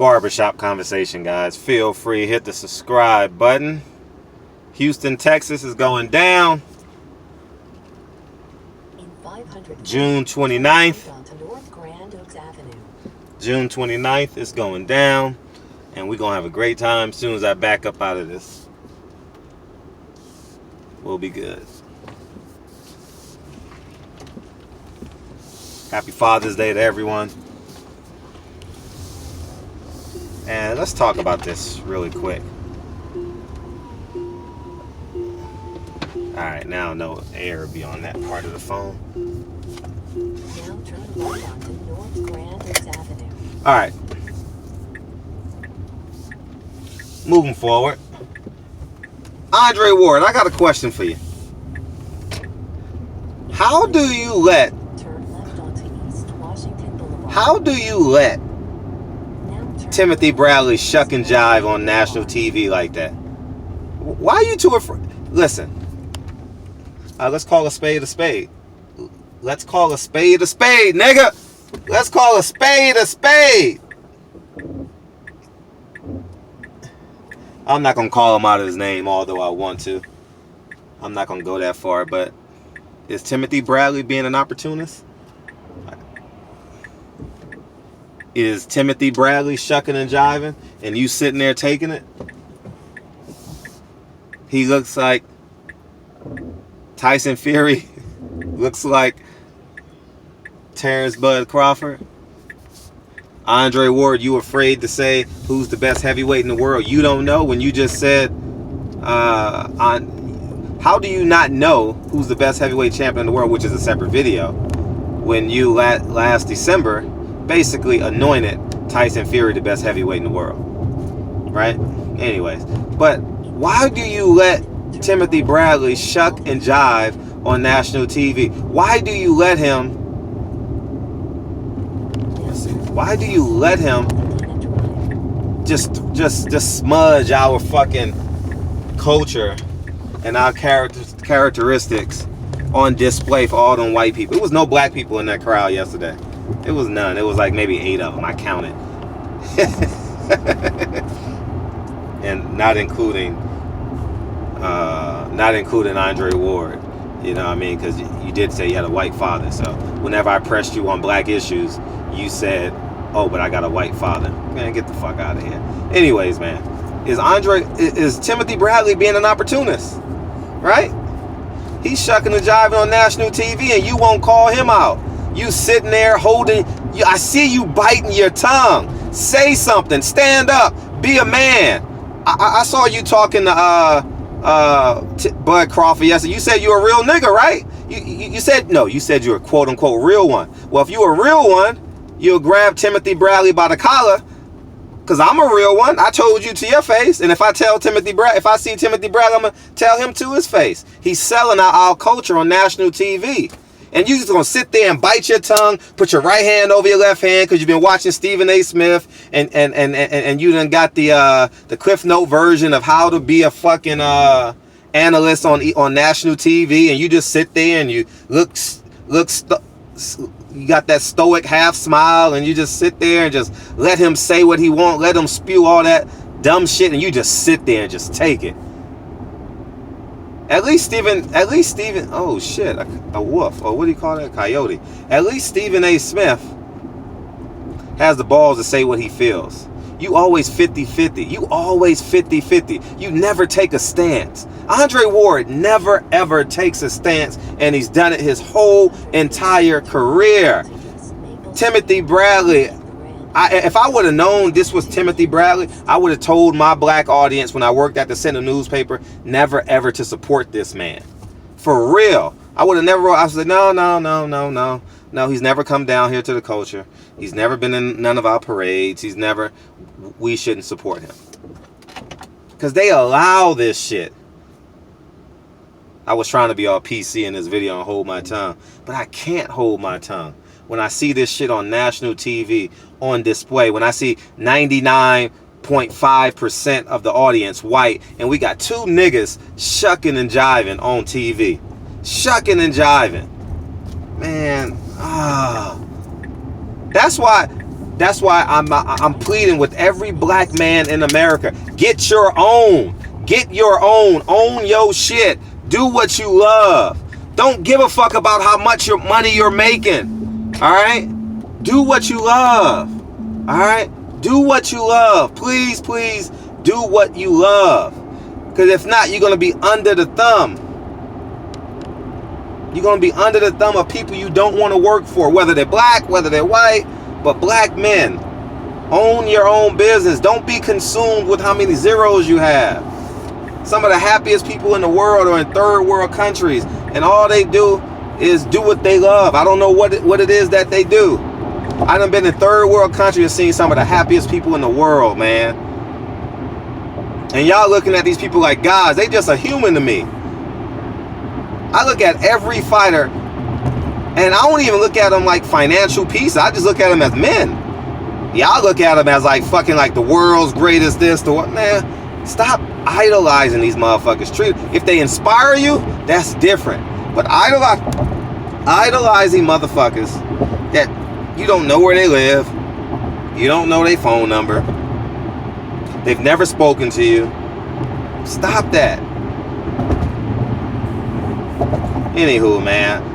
barbershop conversation, guys. Feel free, hit the subscribe button. Houston, Texas is going down June 29th. June 29th is going down, and we're going to have a great time. As soon as I back up out of this, we'll be good. Happy Father's Day to everyone. And let's talk about this really quick. Alright, now no air be on that part of the phone. Now turn right onto North Grand Avenue. Alright. Moving forward. Andre Ward, I got a question for you. How do you let Timothy Bradley shuck and jive on national TV like that? Why are you too afraid? Listen, let's call a spade a spade. Let's call a spade a spade, nigga. Let's call a spade a spade. I'm not going to call him out of his name, although I want to. I'm not going to go that far, but is Timothy Bradley being an opportunist? Is Timothy Bradley shucking and jiving and you sitting there taking it? He looks like Tyson Fury. Looks like Terrence Bud Crawford. Andre Ward, you afraid to say who's the best heavyweight in the world? You don't know when you just said how do you not know who's the best heavyweight champion in the world, which is a separate video, when you last December basically anointed Tyson Fury the best heavyweight in the world, right? Anyways, but why do you let Timothy Bradley shuck and jive on national TV? Why do you let him? Let's see. Why do you let him just smudge our fucking culture and our characteristics on display for all them white people? There was no black people in that crowd yesterday. It was none. It was like maybe 8 of them. I counted. And not including Andre Ward. You know what I mean? Because you did say you had a white father. So whenever I pressed you on black issues, you said, oh, but I got a white father. Man, get the fuck out of here. Anyways, man, is Timothy Bradley being an opportunist? Right? He's shucking and jiving on national TV and you won't call him out. You sitting there holding, I see you biting your tongue. Say something. Stand up. Be a man. I saw you talking to Bud Crawford yesterday. You said you're a real nigga, right? You said, no, you said you're a quote unquote real one. Well, if you're a real one, you'll grab Timothy Bradley by the collar. Because I'm a real one. I told you to your face. And if I see Timothy Bradley, I'm going to tell him to his face. He's selling out our culture on national TV. And you just gonna sit there and bite your tongue, put your right hand over your left hand because you've been watching Stephen A. Smith, and you done got the Cliff Note version of how to be a fucking analyst on national TV, and you just sit there and you you got that stoic half smile, and you just sit there and just let him say what he wants, let him spew all that dumb shit, and you just sit there and just take it. At least Stephen, oh shit, a wolf, or what do you call that, coyote. At least Stephen A. Smith has the balls to say what he feels. You always 50-50. You always 50-50. You never take a stance. Andre Ward never ever takes a stance, and he's done it his whole entire career. Timothy Bradley, if I would have known this was Timothy Bradley, I would have told my black audience when I worked at the Sentinel newspaper never ever to support this man. For real. I would have never, I was like, no, he's never come down here to the culture. He's never been in none of our parades. We shouldn't support him. Because they allow this shit. I was trying to be all PC in this video and hold my tongue, but I can't hold my tongue when I see this shit on national TV on display, when I see 99.5% of the audience white, and we got two niggas shucking and jiving on TV. Shucking and jiving. Man, that's why That's why I'm pleading with every black man in America. Get your own. Get your own. Own your shit. Do what you love. Don't give a fuck about how much money you're making. All right? Do what you love. All right? Do what you love. Please, please do what you love. Because if not, you're going to be under the thumb. You're going to be under the thumb of people you don't want to work for, whether they're black, whether they're white. But black men, own your own business. Don't be consumed with how many zeros you have. Some of the happiest people in the world are in third world countries, and all they do is do what they love. I don't know what it is that they do. I done been in third world countries and seen some of the happiest people in the world, man. And y'all looking at these people like gods. They just a human to me. I look at every fighter, and I don't even look at them like financial pieces. I just look at them as men. Y'all look at them as like fucking like the world's greatest this, the what, man. Stop idolizing these motherfuckers. If they inspire you, that's different. But idolizing motherfuckers that you don't know where they live, you don't know their phone number, they've never spoken to you. Stop that. Anywho, man,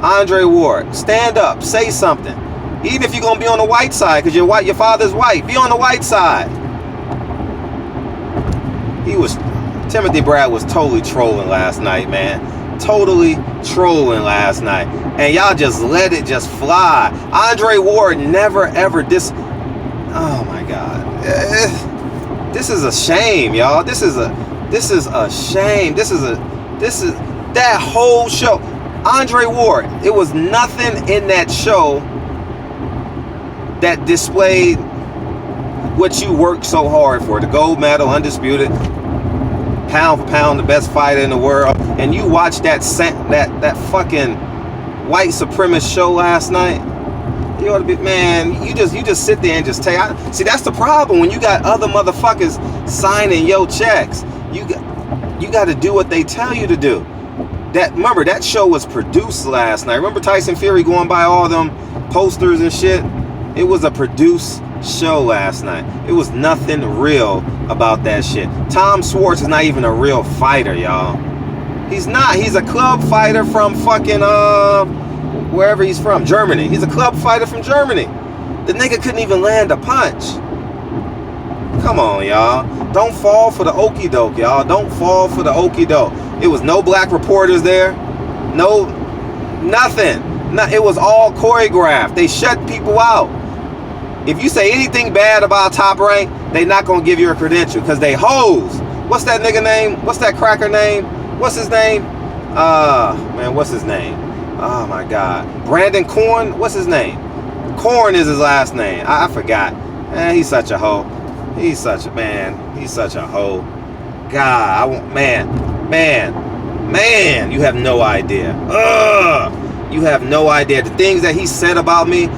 Andre Ward, stand up, say something. Even if you're gonna be on the white side, because you're white, your father's white, be on the white side. Timothy Brad was totally trolling last night, man. Totally trolling last night. And y'all just let it just fly. Andre Ward never ever oh my God. This is a shame, y'all. This is a shame. This is that whole show. Andre Ward, it was nothing in that show that displayed what you worked so hard for. The gold medal, undisputed, pound for pound, the best fighter in the world. And you watched that fucking white supremacist show last night. You ought to be, man, you just sit there and just take. See, that's the problem when you got other motherfuckers signing your checks. You got to do what they tell you to do. Remember, that show was produced last night. Remember Tyson Fury going by all them posters and shit? It was a produced show last night. It was nothing real about that shit. Tom Schwartz is not even a real fighter, y'all. He's not. He's a club fighter from fucking wherever he's from, Germany. He's a club fighter from Germany. The nigga couldn't even land a punch. Come on, y'all. Don't fall for the okie doke, y'all. Don't fall for the okie doke. It was no black reporters there. No, nothing. It was all choreographed. They shut people out. If you say anything bad about Top Rank, they not gonna give you a credential because they hoes. What's that nigga name? What's that cracker name? What's his name? Man, what's his name? Oh my God. Brandon Korn? What's his name? Korn is his last name. I forgot. Man, he's such a hoe. He's such a hoe. God, man, you have no idea. You have no idea. The things that he said about me,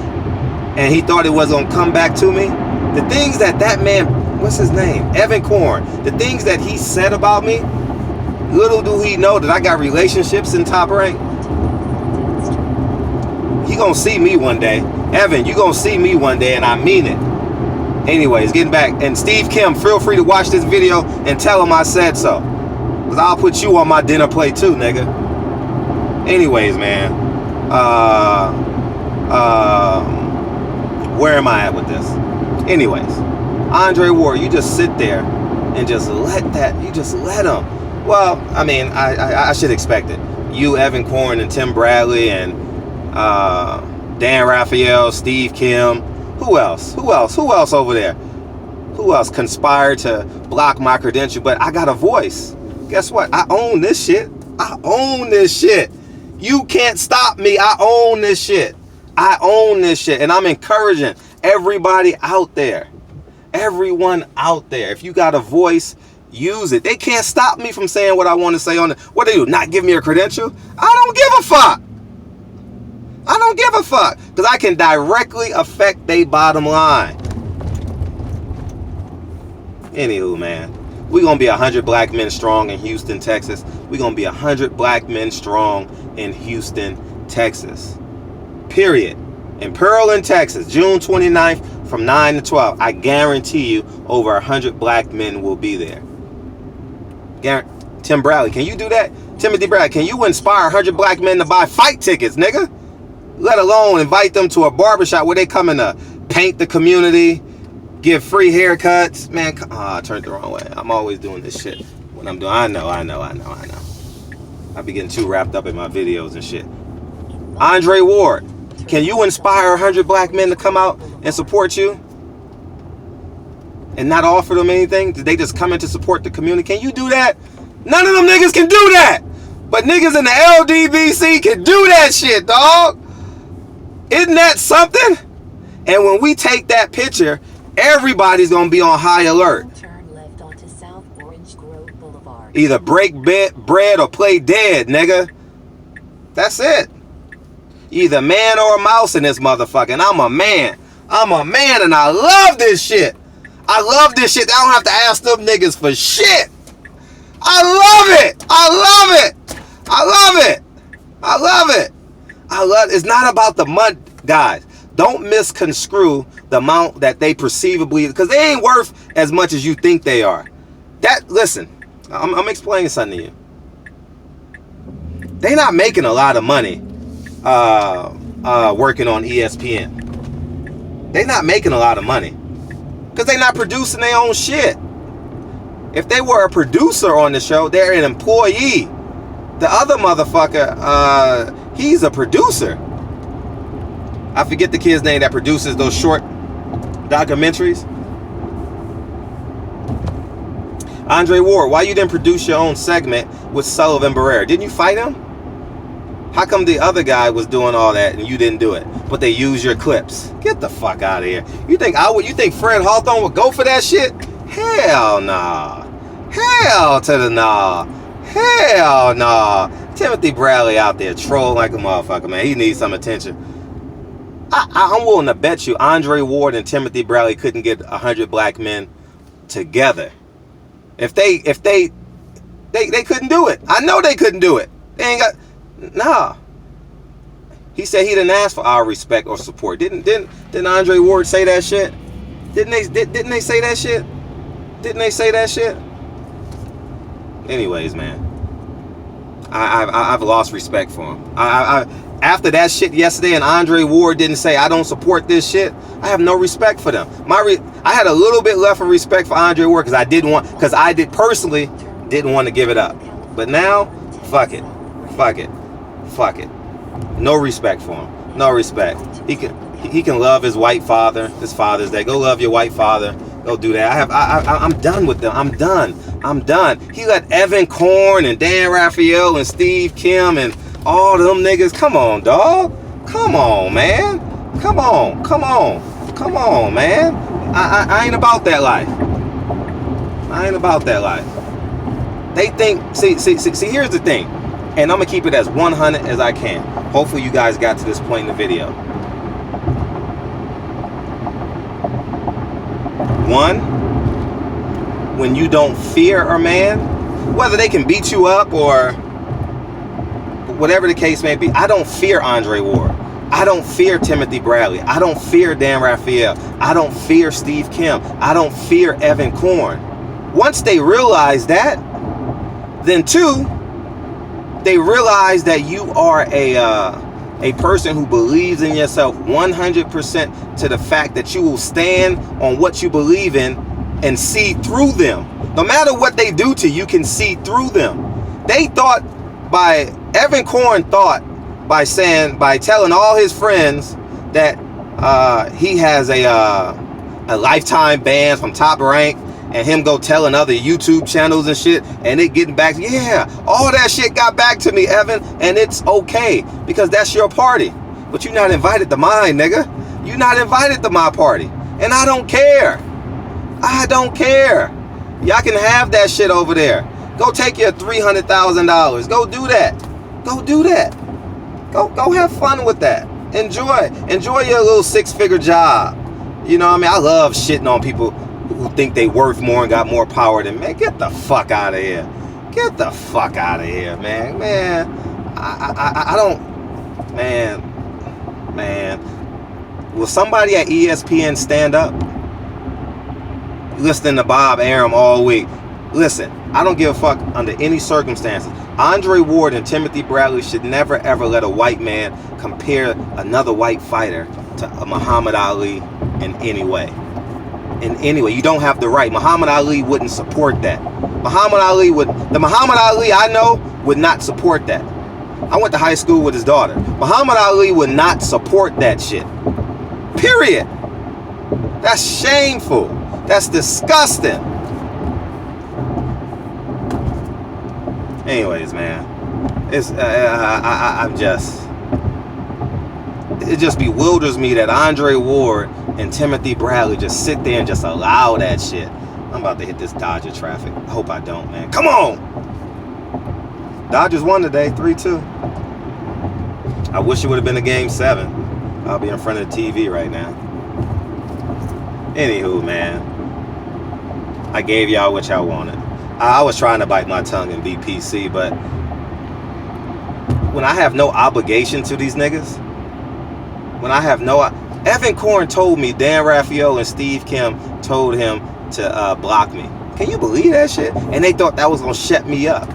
and he thought it was gonna come back to me. The things that man, what's his name? Evan Korn. The things that he said about me, little do he know that I got relationships in Top Rank. He gonna see me one day. Evan, you gonna see me one day, and I mean it. Anyways, getting back. And Steve Kim, feel free to watch this video and tell him I said so. Because I'll put you on my dinner plate too, nigga. Anyways, man. Where am I at with this? Anyways, Andre Ward, you just sit there and just let him. Well, I mean, I should expect it. You, Evan Korn, and Tim Bradley, and Dan Raphael, Steve Kim. Who else over there? Who else conspired to block my credential? But I got a voice. Guess what? I own this shit. You can't stop me. I own this shit. And I'm encouraging everybody out there. Everyone out there. If you got a voice, use it. They can't stop me from saying what I want to say on it. What do? Not give me a credential? I don't give a fuck. Because I can directly affect their bottom line. Anywho, man. We're going to be 100 black men strong in Houston, Texas. We're going to be 100 black men strong in Houston, Texas. Period. In Pearland, Texas, June 29th from 9 to 12. I guarantee you over 100 black men will be there. Tim Bradley, can you do that? Timothy Bradley, can you inspire 100 black men to buy fight tickets, nigga? Let alone invite them to a barbershop where they come in to paint the community, give free haircuts. Man, I turned the wrong way. I'm always doing this shit when I'm doing. I know. I be getting too wrapped up in my videos and shit. Andre Ward, can you inspire 100 black men to come out and support you? And not offer them anything? Did they just come in to support the community? Can you do that? None of them niggas can do that. But niggas in the LDBC can do that shit, dog. Isn't that something? And when we take that picture, everybody's gonna be on high alert. Turn left onto South Orange Grove Boulevard. Either break bread or play dead, nigga. That's it. Either man or a mouse in this motherfucker. And I'm a man. I'm a man and I love this shit. I love this shit. I don't have to ask them niggas for shit. I love it. I love it. I love it. I love it. I love it. It's not about the money, guys. Don't misconstrue the amount that they perceivably, because they ain't worth as much as you think they are. Listen, I'm explaining something to you. They not making a lot of money working on ESPN. They not making a lot of money because they not producing their own shit. If they were a producer on the show, they're an employee. The other motherfucker, he's a producer. I forget the kid's name that produces those short documentaries. Andre Ward, why you didn't produce your own segment with Sullivan Barrera? Didn't you fight him? How come the other guy was doing all that and you didn't do it? But they use your clips. Get the fuck out of here. You think Fred Hawthorne would go for that shit? Hell nah. Hell to the nah. Hell nah. Timothy Bradley out there trolling like a motherfucker, man. He needs some attention. I'm willing to bet you Andre Ward and Timothy Bradley couldn't get 100 black men together. If they couldn't do it. I know they couldn't do it. They ain't got. Nah. He said he didn't ask for our respect or support. Didn't Andre Ward say that shit? Didn't they say that shit? Didn't they say that shit? Anyways, man. I've lost respect for him. After that shit yesterday and Andre Ward didn't say I don't support this shit, I have no respect for them. I had a little bit left of respect for Andre Ward because I personally didn't want to give it up. But now, fuck it. No respect for him. No respect. He can love his white father. His Father's Day. Go love your white father. Go do that. I'm done with them. I'm done. He let Evan Korn and Dan Raphael and Steve Kim and all them niggas. Come on, dog. Come on, man. Come on, man. I ain't about that life. I ain't about that life. They think. See. Here's the thing, and I'm gonna keep it as 100 as I can. Hopefully, you guys got to this point in the video. One, when you don't fear a man, whether they can beat you up or whatever the case may be. I don't fear Andre Ward. I don't fear Timothy Bradley. I don't fear Dan Raphael. I don't fear Steve Kim. I don't fear Evan Korn. Once they realize that, then two, they realize that you are a person who believes in yourself 100% to the fact that you will stand on what you believe in and see through them. No matter what they do to you, you can see through them. Evan Korn thought by telling all his friends that he has a lifetime ban from Top Rank, and him go telling other YouTube channels and shit, and it getting back. Yeah, all that shit got back to me, Evan, and it's okay because that's your party. But you're not invited to mine, nigga. You're not invited to my party, and I don't care. I don't care. Y'all can have that shit over there. Go take your $300,000. Go do that. Go do that. Go have fun with that. Enjoy your little 6-figure job. You know what I mean? I love shitting on people who think they worth more and got more power than me. Get the fuck out of here. Get the fuck out of here, man. Man, I don't. Man. Will somebody at ESPN stand up? Listening to Bob Arum all week. Listen, I don't give a fuck under any circumstances. Andre Ward and Timothy Bradley should never ever let a white man compare another white fighter to Muhammad Ali in any way. In any way. You don't have the right. Muhammad Ali wouldn't support that. The Muhammad Ali I know would not support that. I went to high school with his daughter. Muhammad Ali would not support that shit. Period. That's shameful. That's disgusting. Anyways, man, it's it just bewilders me that Andre Ward and Timothy Bradley just sit there and just allow that shit. I'm about to hit this Dodger traffic. I hope I don't, man. Come on! Dodgers won today, 3-2. I wish it would have been a game 7. I'll be in front of the TV right now. Anywho, man, I gave y'all what y'all wanted. I was trying to bite my tongue and be PC, but when I have no obligation to these niggas, when I have no... Evan Korn told me Dan Raphael and Steve Kim told him to block me. Can you believe that shit? And they thought that was going to shut me up.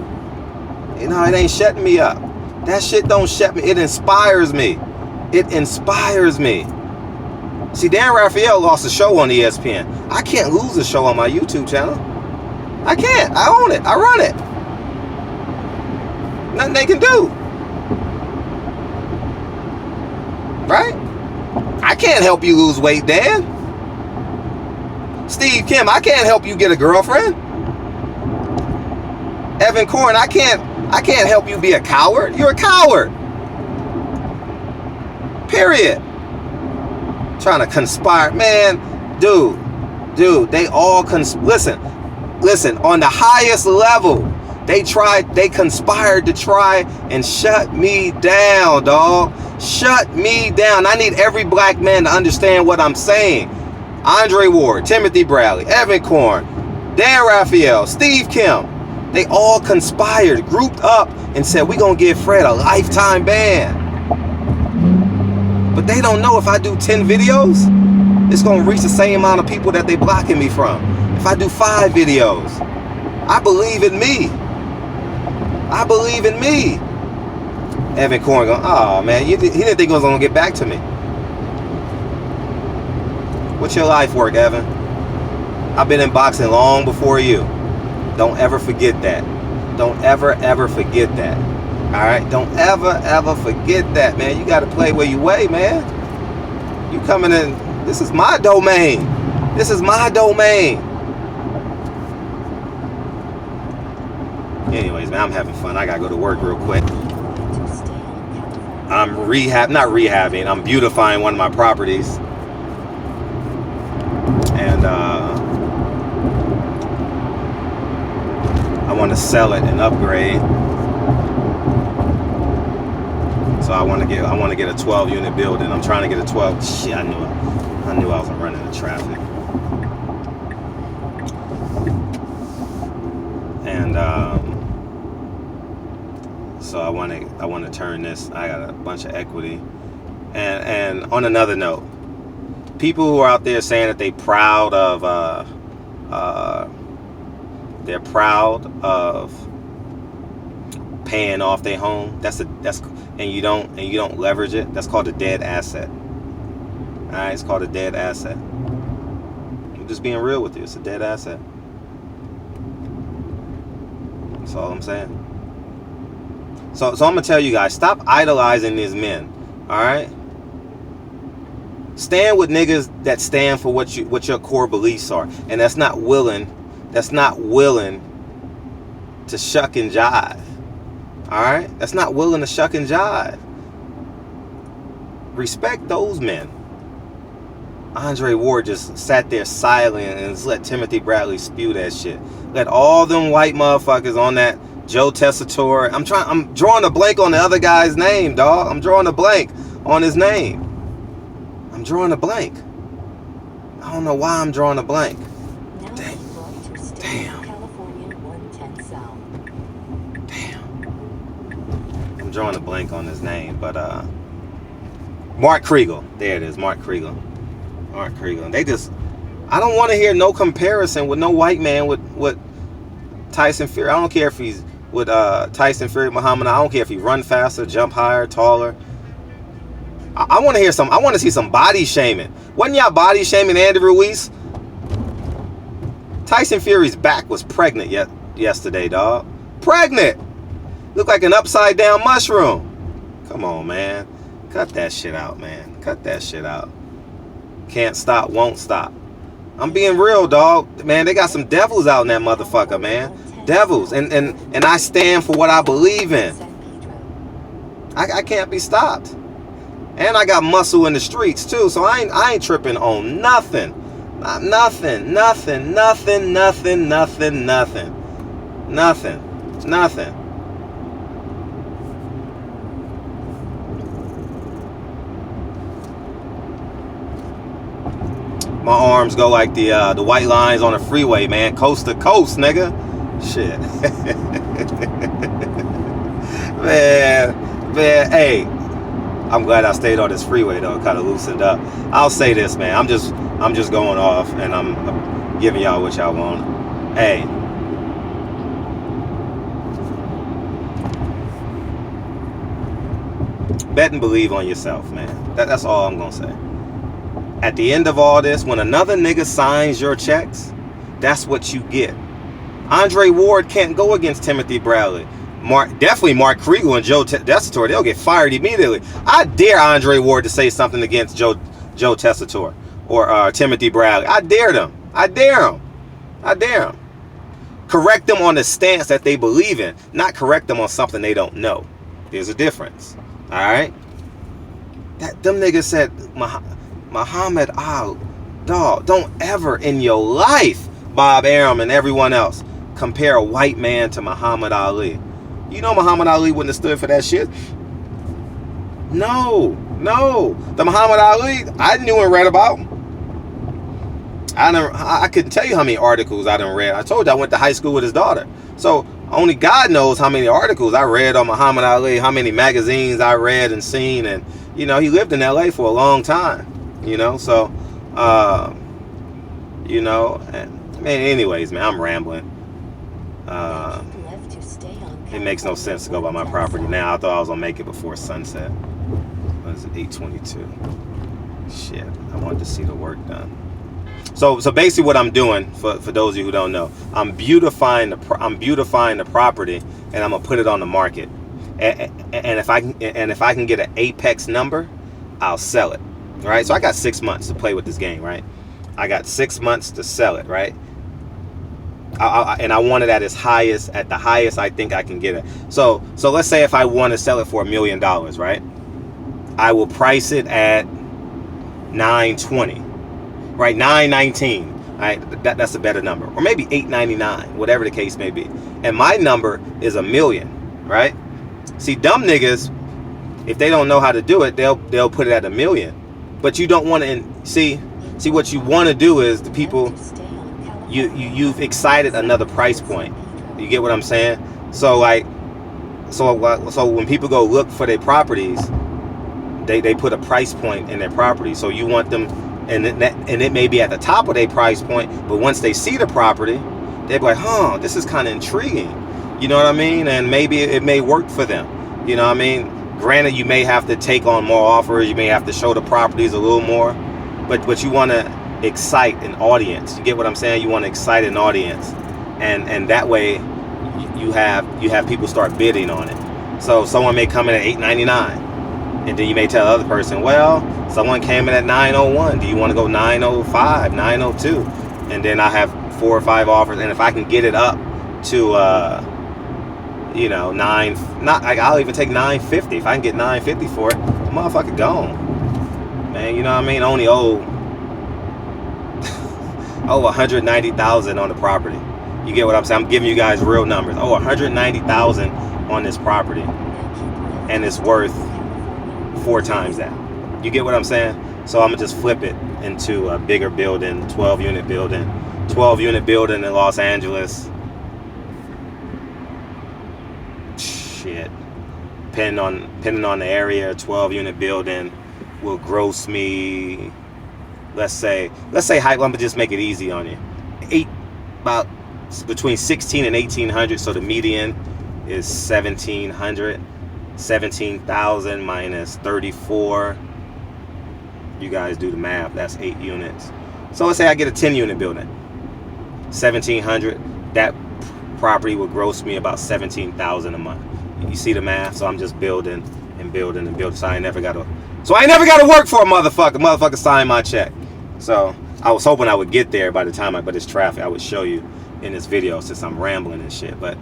You know, it ain't shutting me up. That shit don't shut me. It inspires me. It inspires me. See, Dan Raphael lost a show on ESPN. I can't lose a show on my YouTube channel. I can't. I own it. I run it. Nothing they can do. Right? I can't help you lose weight, Dan. Steve Kim, I can't help you get a girlfriend. Evan Korn, I can't help you be a coward. You're a coward. Period. Trying to conspire. Man, dude, they all listen, on the highest level, they conspired to try and shut me down, dog. Shut me down. I need every black man to understand what I'm saying. Andre Ward, Timothy Bradley, Evan Korn, Dan Raphael, Steve Kim, they all conspired, grouped up, and said, we're going to give Fred a lifetime ban. But they don't know if I do 10 videos, it's going to reach the same amount of people that they blocking me from. If I do 5 videos, I believe in me. I believe in me. Evan Korn going, oh man, he didn't think it was going to get back to me. What's your life work, Evan? I've been in boxing long before you. Don't ever forget that. Don't ever forget that. Alright? Don't ever forget that, man. You got to play where you weigh, man. You coming in. This is my domain. This is my domain. Anyways, man, I'm having fun. I got to go to work real quick. I'm not rehabbing. I'm beautifying one of my properties. And I want to sell it and upgrade. So I want to get a 12-unit building. I'm trying to get a 12. Shit, I knew I was running into traffic. And so I want to turn this. I got a bunch of equity. And on another note, people who are out there saying that they're proud of paying off their home, and you don't leverage it, that's called a dead asset. Alright, it's called a dead asset. I'm just being real with you. It's a dead asset. That's all I'm saying. So I'm gonna tell you guys, stop idolizing these men. Alright? Stand with niggas that stand for what your core beliefs are, and that's not willing to shuck and jive. Alright? That's not willing to shuck and jive. Respect those men. Andre Ward just sat there silent and just let Timothy Bradley spew that shit. Let all them white motherfuckers on that Joe Tessitore. I'm drawing a blank on the other guy's name, dog. I'm drawing a blank on his name. I'm drawing a blank. I don't know why I'm drawing a blank. Damn. I'm drawing a blank on his name, but Mark Kriegel. There it is, Mark Kriegel. Mark Kriegel. They just, I don't want to hear no comparison with no white man with Tyson Fury. I don't care if he's with Tyson Fury, Muhammad. I don't care if he run faster, jump higher, taller. I want to hear some. I want to see some body shaming. Wasn't y'all body shaming Andy Ruiz? Tyson Fury's back was pregnant yesterday, dog. Pregnant. Looked like an upside down mushroom. Come on, man. Cut that shit out, man. Cut that shit out. Can't stop, won't stop. I'm being real, dog. Man, they got some devils out in that motherfucker, man. Devils. And I stand for what I believe in. I can't be stopped. And I got muscle in the streets too, so I ain't tripping on nothing. Nothing. My arms go like the white lines on a freeway, man. Coast to coast, nigga. Shit. man, hey. I'm glad I stayed on this freeway though, kind of loosened up. I'll say this, man. I'm just going off and I'm giving y'all what y'all want. Hey. Bet and believe on yourself, man. That's all I'm gonna say. At the end of all this, when another nigga signs your checks, that's what you get. Andre Ward can't go against Timothy Bradley. Definitely Mark Kriegel and Joe Tessitore. They'll get fired immediately. I dare Andre Ward to say something against Joe Tessitore or Timothy Bradley. I dare them. Correct them on the stance that they believe in, not correct them on something they don't know. There's a difference. All right? Them niggas said, Muhammad Ali, dog, don't ever in your life, Bob Arum and everyone else, compare a white man to Muhammad Ali. You know Muhammad Ali wouldn't have stood for that shit. No. The Muhammad Ali I knew and read about. I couldn't tell you how many articles I done read. I told you I went to high school with his daughter. So only God knows how many articles I read on Muhammad Ali, how many magazines I read and seen. And, you know, he lived in LA for a long time. You know, so, you know, man, anyways, man, I'm rambling. It makes no sense to go by my property now. I thought I was gonna make it before sunset. What is it, 8:22? Shit, I wanted to see the work done. So basically, what I'm doing for those of you who don't know, I'm beautifying the property, and I'm gonna put it on the market. And if I can get an apex number, I'll sell it. Right? So I got 6 months to play with this game. Right? I got 6 months to sell it. Right? And I want it at the highest I think I can get it. So let's say if I want to sell it for $1 million, right? I will price it at $920, right? $919, right? That's a better number, or maybe $899, whatever the case may be. And my number is $1 million, right? See, dumb niggas, if they don't know how to do it, they'll put it at $1 million. But you don't want to see what you want to do is the people. You've excited another price point. You get what I'm saying? So when people go look for their properties, they put a price point in their property. So you want them, and it may be at the top of their price point, but once they see the property, they're like, huh, this is kind of intriguing. You know what I mean? And maybe it may work for them. You know what I mean? Granted, you may have to take on more offers. You may have to show the properties a little more, but you want to excite an audience. You get what I'm saying? You want to excite an audience, and that way you have people start bidding on it. So someone may come in at $899, and then you may tell the other person, well, someone came in at $901. Do you want to go $905, $902? And then I have 4 or 5 offers, and if I can get it up to I'll even take $950. If I can get $950 for it, the motherfucker gone. Man, you know what I mean? Only owe $190,000 on the property. You get what I'm saying? I'm giving you guys real numbers. $190,000 on this property, and it's worth 4 times that. You get what I'm saying? So I'm gonna just flip it into a bigger building, 12-unit building in Los Angeles. Shit, depending on the area, 12-unit building. will gross me, let's say I'm gonna just make it easy on you, about between 16 and 1800. So the median is 1700. 17,000 minus 34. You guys do the math. That's 8 units. So let's say I get a 10 unit building, 1700. That property would gross me about 17,000 a month. You see the math? So I'm just building and building and building. So I ain't never got to work for a motherfucker sign my check. So I was hoping I would get there by the time but it's traffic. I would show you in this video since I'm rambling and shit. But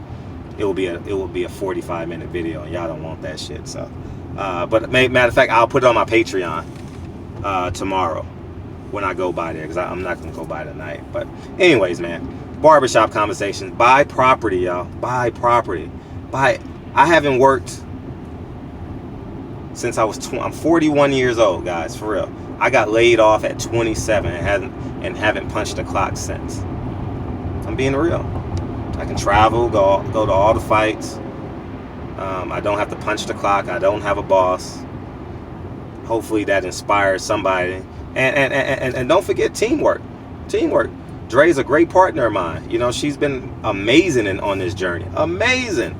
it will be a 45-minute video, and y'all don't want that shit. So, but matter of fact, I'll put it on my Patreon tomorrow when I go by there, because I'm not gonna go by tonight. But anyways, man, barbershop conversations. Buy property, y'all. Buy property. I haven't worked since I'm 41 years old, guys, for real. I got laid off at 27 and haven't punched the clock since. I'm being real. I can travel, go to all the fights. I don't have to punch the clock. I don't have a boss. Hopefully that inspires somebody. And don't forget teamwork. Dre's a great partner of mine. You know, she's been amazing on this journey. Amazing.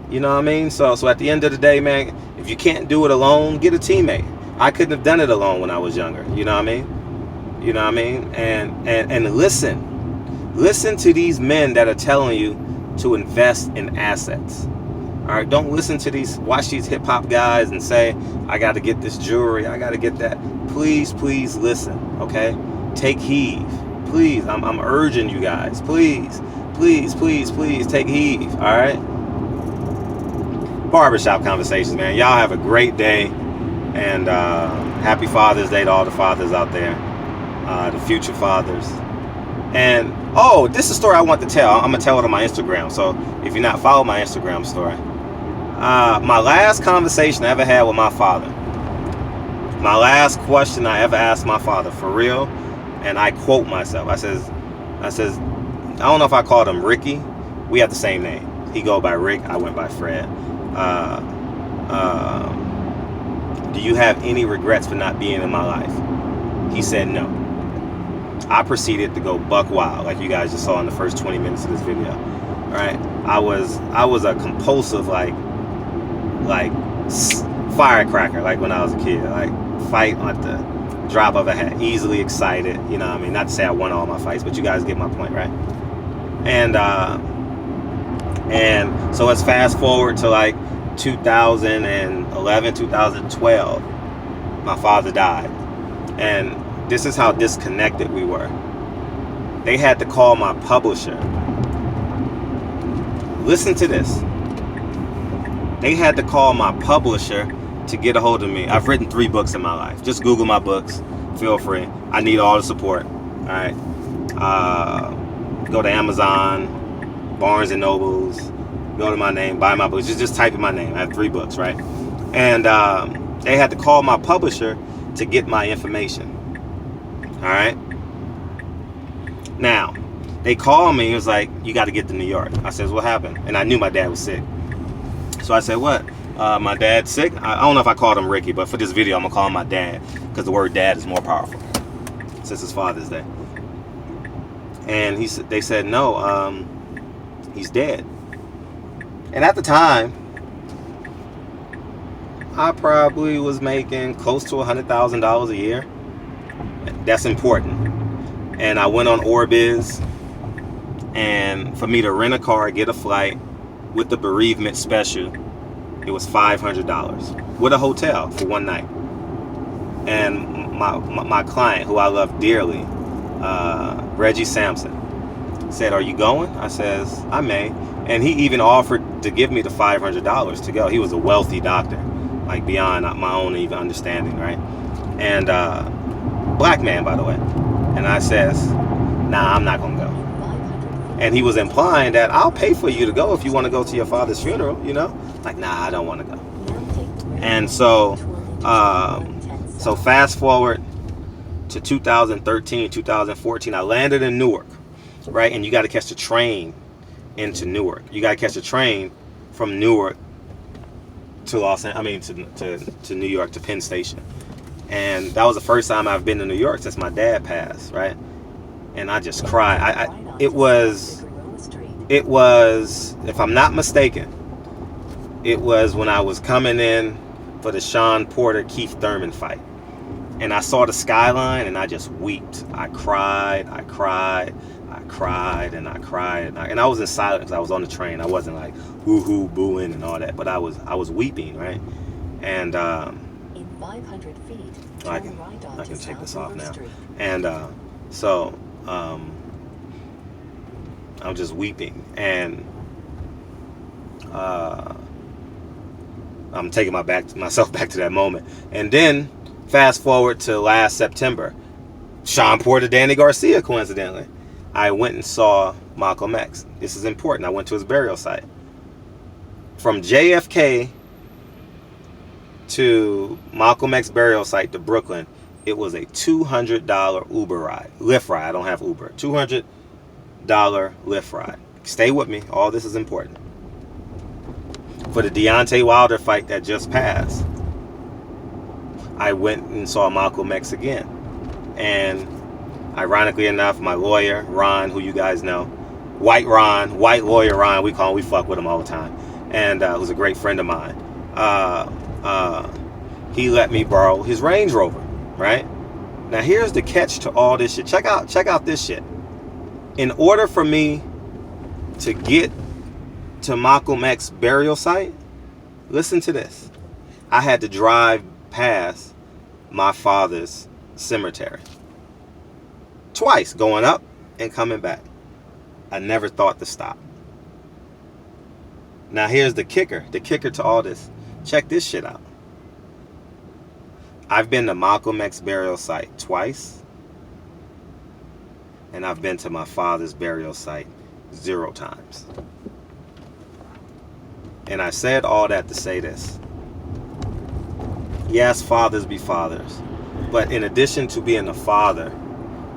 You know what I mean? So at the end of the day, man, if you can't do it alone, get a teammate. I couldn't have done it alone when I was younger. You know what I mean? And listen to these men that are telling you to invest in assets. All right, don't listen to watch these hip hop guys and say, I got to get this jewelry, I got to get that. Please listen, okay? Take heed. Please, I'm urging you guys. Please take heed, all right? Barbershop conversations, man. Y'all have a great day, and happy Father's Day to all the fathers out there, the future fathers. And this is a story I want to tell. I'm gonna tell it on my Instagram. So if you're not following my Instagram story, my last conversation I ever had with my father, my last question I ever asked my father, for real, and I quote myself. I says, I don't know if I called him Ricky. We have the same name. He go by Rick. I went by Fred. Do you have any regrets for not being in my life? He said no. I proceeded to go buck wild, like you guys just saw in the first 20 minutes of this video. All right, I was a compulsive like firecracker, like when I was a kid, like fight at the drop of a hat, easily excited. You know what I mean? Not to say I won all my fights, but you guys get my point, right? And so let's fast forward to like 2011, 2012. My father died, and this is how disconnected we were. They had to call my publisher. Listen to this. They had to call my publisher to get a hold of me. I've written 3 books in my life. Just Google my books. Feel free. I need all the support. All right. Go to Amazon, Barnes and Nobles. Go to my name, buy my books. Just type in my name. I have 3 books, right? And they had to call my publisher to get my information. All right. Now, they called me. It was like, you got to get to New York. I said, what happened? And I knew my dad was sick. So I said, what? My dad's sick? I don't know if I called him Ricky, but for this video, I'm going to call him my dad, because the word dad is more powerful since it's Father's Day. And they said, no, he's dead. And at the time, I probably was making close to $100,000 a year. That's important. And I went on Orbiz, and for me to rent a car, get a flight with the bereavement special, it was $500 with a hotel for one night. And my client, who I love dearly, Reggie Sampson, said, are you going? I says, I may. And he even offered to give me the $500 to go. He was a wealthy doctor, like beyond my own even understanding, right? And black man, by the way. And I says, nah, I'm not gonna go. And he was implying that I'll pay for you to go if you want to go to your father's funeral, you know? Like, nah, I don't want to go. And so fast forward to 2013, 2014, I landed in Newark, right? And you got to catch the train into Newark. You got to catch a train from Newark to New York, to Penn Station. And that was the first time I've been to New York since my dad passed, right? And I just cried. It was, if I'm not mistaken, it was when I was coming in for the Sean Porter Keith Thurman fight, and I saw the skyline and I just wept. I cried, and I was in silence. I was on the train. I wasn't like hoo booing and all that, but I was weeping, right? And in 500 feet, I can take this off now. And so I'm just weeping, and I'm taking myself back to that moment. And then fast forward to last September, Sean Porter, Danny Garcia, coincidentally, I went and saw Malcolm X. This is important. I went to his burial site. From JFK to Malcolm X burial site to Brooklyn, it was a $200 Lyft ride. I don't have Uber. $200 Lyft ride. Stay with me. All this is important. For the Deontay Wilder fight that just passed, I went and saw Malcolm X again. And ironically enough, my lawyer, Ron, who you guys know, white lawyer Ron, we fuck with him all the time, and who's a great friend of mine, he let me borrow his Range Rover, right? Now here's the catch to all this shit. Check out this shit. In order for me to get to Malcolm X burial site, listen to this. I had to drive past my father's cemetery twice, going up and coming back. I never thought to stop. Now here's the kicker to all this. Check this shit out. I've been to Malcolm X burial site twice, and I've been to my father's burial site 0 times. And I said all that to say this. Yes, fathers be fathers. But in addition to being a father,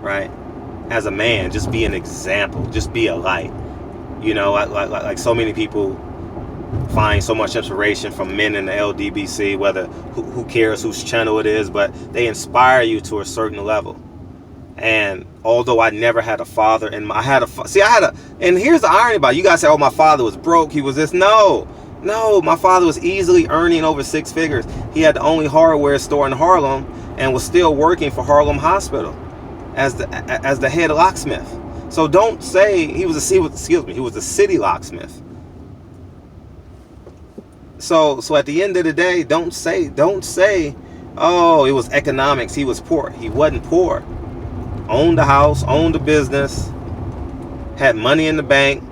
right, as a man, just be an example. Just be a light. You know, like so many people find so much inspiration from men in the LDBC, whether who cares whose channel it is, but they inspire you to a certain level. And although I never had a father, and and here's the irony about it. You guys say, oh, my father was broke, he was this. No, my father was easily earning over 6 figures. He had the only hardware store in Harlem and was still working for Harlem Hospital as the head locksmith. So don't say he was a city locksmith. So at the end of the day, don't say, oh, it was economics, he was poor. He wasn't poor. Owned a house, owned a business, had money in the bank.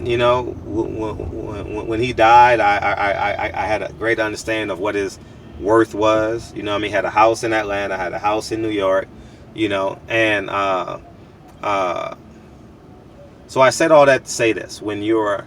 You know, when he died, I had a great understanding of what his worth was. You know what I mean? Had a house in Atlanta, had a house in New York, you know, and so I said all that to say this. When you're